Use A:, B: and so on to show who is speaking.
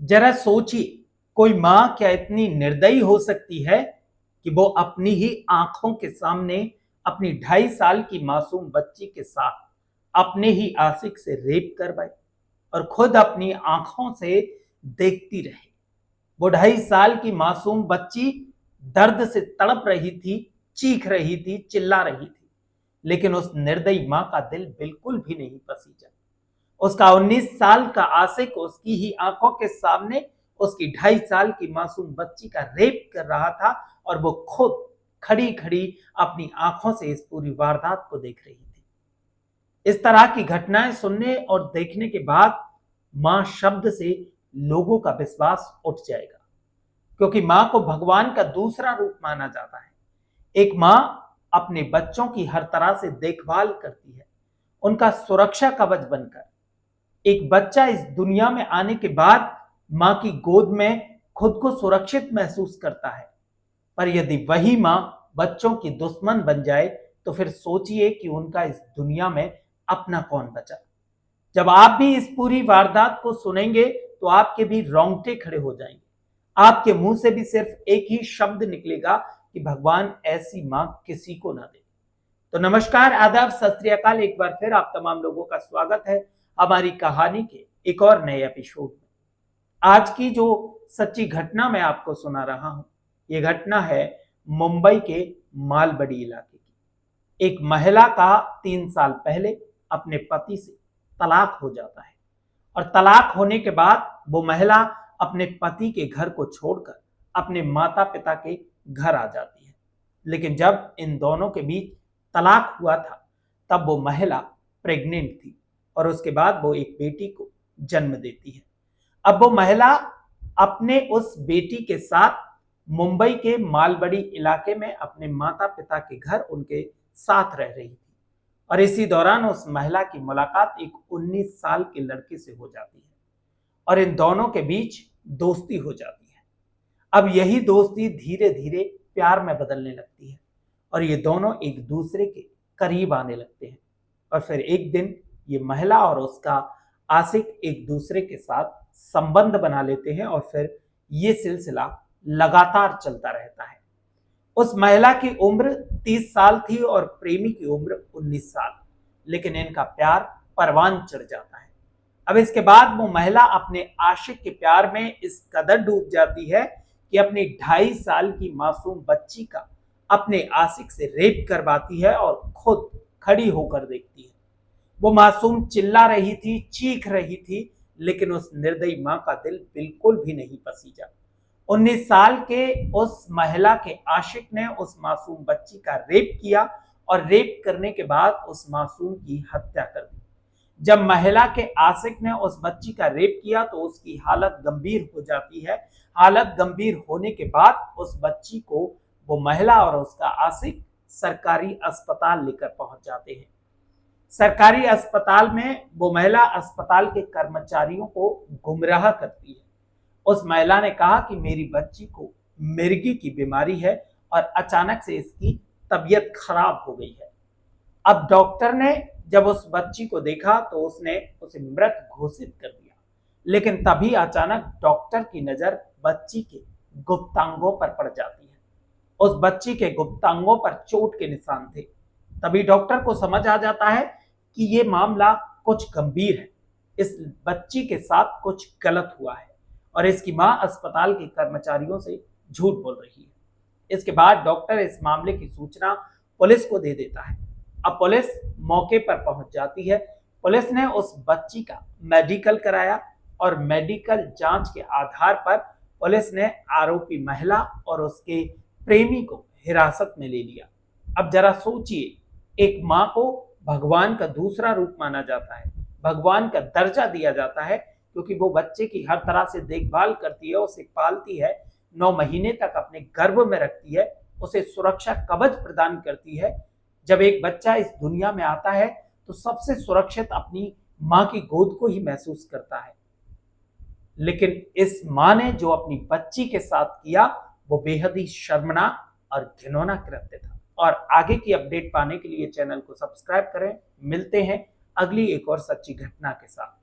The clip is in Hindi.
A: जरा सोचिए, कोई मां क्या इतनी निर्दयी हो सकती है कि वो अपनी ही आंखों के सामने अपनी 2.5 साल की मासूम बच्ची के साथ अपने ही आशिक से रेप करवाए और खुद अपनी आंखों से देखती रहे। वो 2.5 साल की मासूम बच्ची दर्द से तड़प रही थी, चीख रही थी, चिल्ला रही थी, लेकिन उस निर्दयी मां का दिल बिल्कुल भी नहीं पसीजा। उसका 19 साल का आशिक उसकी ही आंखों के सामने उसकी 2.5 साल की मासूम बच्ची का रेप कर रहा था और वो खुद खड़ी खड़ी अपनी आंखों से इस पूरी वारदात को देख रही थी। इस तरह की घटनाएं सुनने और देखने के बाद मां शब्द से लोगों का विश्वास उठ जाएगा, क्योंकि मां को भगवान का दूसरा रूप माना जाता है। एक मां अपने बच्चों की हर तरह से देखभाल करती है, उनका सुरक्षा कवच बनकर। एक बच्चा इस दुनिया में आने के बाद मां की गोद में खुद को सुरक्षित महसूस करता है, पर यदि वही मां बच्चों की दुश्मन बन जाए तो फिर सोचिए कि उनका इस दुनिया में अपना कौन बचा। जब आप भी इस पूरी वारदात को सुनेंगे तो आपके भी रोंगटे खड़े हो जाएंगे। आपके मुंह से भी सिर्फ एक ही शब्द निकलेगा कि भगवान ऐसी मां किसी को ना दे। तो नमस्कार, आदाब, सत श्री अकाल। एक बार फिर आप तमाम लोगों का स्वागत है हमारी कहानी के एक और नए एपिसोड में। आज की जो सच्ची घटना मैं आपको सुना रहा हूं, ये घटना है मुंबई के मालबड़ी इलाके की। एक महिला का 3 साल पहले अपने पति से तलाक हो जाता है और तलाक होने के बाद वो महिला अपने पति के घर को छोड़कर अपने माता पिता के घर आ जाती है। लेकिन जब इन दोनों के बीच तलाक हुआ था तब वो महिला प्रेग्नेंट थी और उसके बाद वो एक बेटी को जन्म देती है। अब वो महिला अपने उस बेटी के साथ मुंबई के मालबड़ी इलाके में अपने माता पिता के घर उनके साथ रह रही थी और इसी दौरान उस महिला की मुलाकात एक 19 साल के लड़के से हो जाती है और इन दोनों के बीच दोस्ती हो जाती है। अब यही दोस्ती धीरे धीरे प्यार में बदलने लगती है और ये दोनों एक दूसरे के करीब आने लगते हैं और फिर एक दिन ये महिला और उसका आशिक एक दूसरे के साथ संबंध बना लेते हैं और फिर ये सिलसिला लगातार चलता रहता है। उस महिला की उम्र 30 साल थी और प्रेमी की उम्र 19 साल, लेकिन इनका प्यार परवान चढ़ जाता है। अब इसके बाद वो महिला अपने आशिक के प्यार में इस कदर डूब जाती है कि अपनी 2.5 साल की मासूम बच्ची का अपने आशिक से रेप करवाती है और खुद खड़ी होकर देखती है। वो मासूम चिल्ला रही थी, चीख रही थी, लेकिन उस निर्दयी मां का दिल बिल्कुल भी नहीं पसीजा। 19 साल के उस महिला के आशिक ने उस मासूम बच्ची का रेप किया और रेप करने के बाद उस मासूम की हत्या कर दी। जब महिला के आशिक ने उस बच्ची का रेप किया तो उसकी हालत गंभीर हो जाती है। हालत गंभीर होने के बाद उस बच्ची को वो महिला और उसका आशिक सरकारी अस्पताल लेकर पहुंच जाते हैं। सरकारी अस्पताल में वो महिला अस्पताल के कर्मचारियों को गुमराह करती है। उस महिला ने कहा कि मेरी बच्ची को मिर्गी की बीमारी है और अचानक से इसकी तबीयत खराब हो गई है। अब डॉक्टर ने जब उस बच्ची को देखा तो उसने उसे मृत घोषित कर दिया, लेकिन तभी अचानक डॉक्टर की नजर बच्ची के गुप्तांगों पर पड़ जाती है। उस बच्ची के गुप्तांगों पर चोट के निशान थे। तभी डॉक्टर को समझ आ जाता है कि ये मामला कुछ गंभीर है, इस बच्ची के साथ कुछ गलत हुआ है और इसकी मां अस्पताल के कर्मचारियों से झूठ बोल रही है। इसके बाद डॉक्टर इस मामले की सूचना पुलिस को दे देता है। अब पुलिस मौके पर पहुंच जाती है। पुलिस ने उस बच्ची का मेडिकल कराया और मेडिकल जांच के आधार पर पुलिस ने आरोपी महिला और उसके प्रेमी को हिरासत में ले लिया। अब जरा सोचिए, एक मां को भगवान का दूसरा रूप माना जाता है, भगवान का दर्जा दिया जाता है, क्योंकि वो बच्चे की हर तरह से देखभाल करती है, उसे पालती है, 9 महीने तक अपने गर्भ में रखती है, उसे सुरक्षा कवच प्रदान करती है। जब एक बच्चा इस दुनिया में आता है तो सबसे सुरक्षित अपनी मां की गोद को ही महसूस करता है, लेकिन इस मां ने जो अपनी बच्ची के साथ किया वो बेहद ही शर्मनाक और घिनौना कृत्य था। और आगे की अपडेट पाने के लिए चैनल को सब्सक्राइब करें। मिलते हैं अगली एक और सच्ची घटना के साथ।